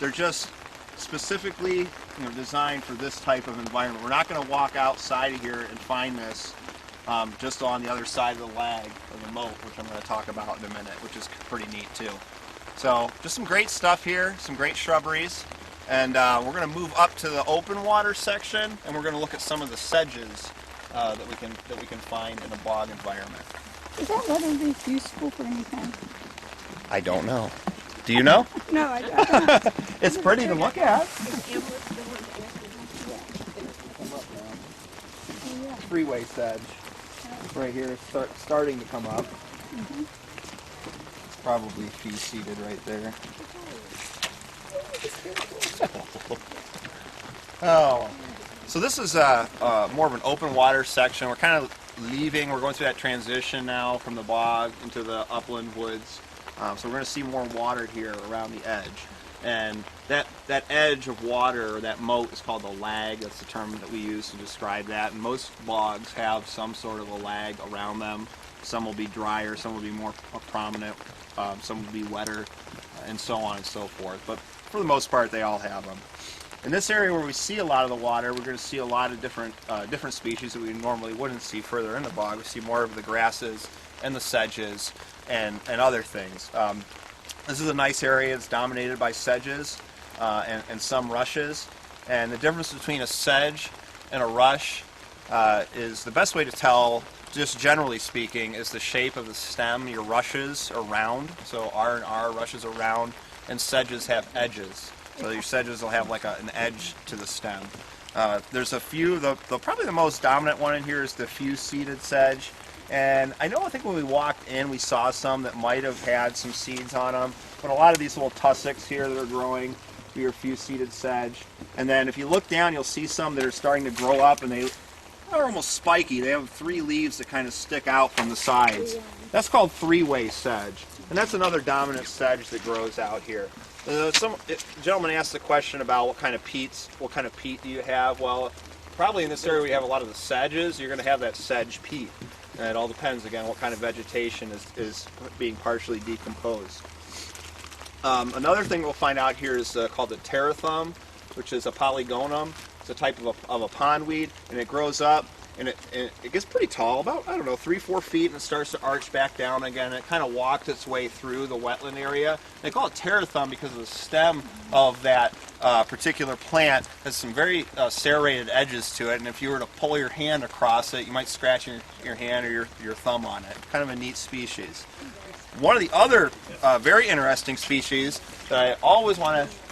They're just specifically designed for this type of environment. We're not going to walk outside of here and find this just on the other side of the lag of the moat, which I'm going to talk about in a minute, which is pretty neat too. So just some great stuff here, some great shrubberies, and we're going to move up to the open water section, and we're going to look at some of the sedges that we can find in a bog environment. Is that weather-leaf useful for anything? I don't know. Do you know? No, I don't. It's pretty to look at. Freeway sedge. Right here, starting to come up. It's probably few-seeded right there. Oh, so this is more of an open water section. We're kind of we're going through that transition now from the bog into the upland woods. So we're going to see more water here around the edge. And that edge of water, or that moat, is called the lag. That's the term that we use to describe that. And most bogs have some sort of a lag around them. Some will be drier, some will be more prominent, some will be wetter, and so on and so forth. But for the most part, they all have them. In this area where we see a lot of the water, we're going to see a lot of different species that we normally wouldn't see further in the bog. We see more of the grasses and the sedges and other things. This is a nice area. It's dominated by sedges and some rushes. And the difference between a sedge and a rush is the best way to tell, just generally speaking, is the shape of the stem. Your rushes are round, so R and R, rushes are round, and sedges have edges. So your sedges will have like an edge to the stem. There's a few, probably the most dominant one in here is the few-seeded sedge. And I think when we walked in, we saw some that might have had some seeds on them. But a lot of these little tussocks here that are growing are your few-seeded sedge. And then if you look down, you'll see some that are starting to grow up, and they're almost spiky. They have 3 leaves that kind of stick out from the sides. That's called three-way sedge. And that's another dominant sedge that grows out here. Some gentleman asked the question about what kind of peat do you have? Well, probably in this area we have a lot of the sedges. You're going to have that sedge peat. And it all depends, again, what kind of vegetation is being partially decomposed. Another thing we'll find out here is called the terrathum, which is a polygonum. It's a type of a pondweed, and it grows up, and it gets pretty tall, about, 3-4 feet, and it starts to arch back down again. It kind of walks its way through the wetland area. They call it terrathum because of the stem of that particular plant has some very serrated edges to it, and if you were to pull your hand across it, you might scratch your hand or your thumb on it. Kind of a neat species. One of the other very interesting species that I always want to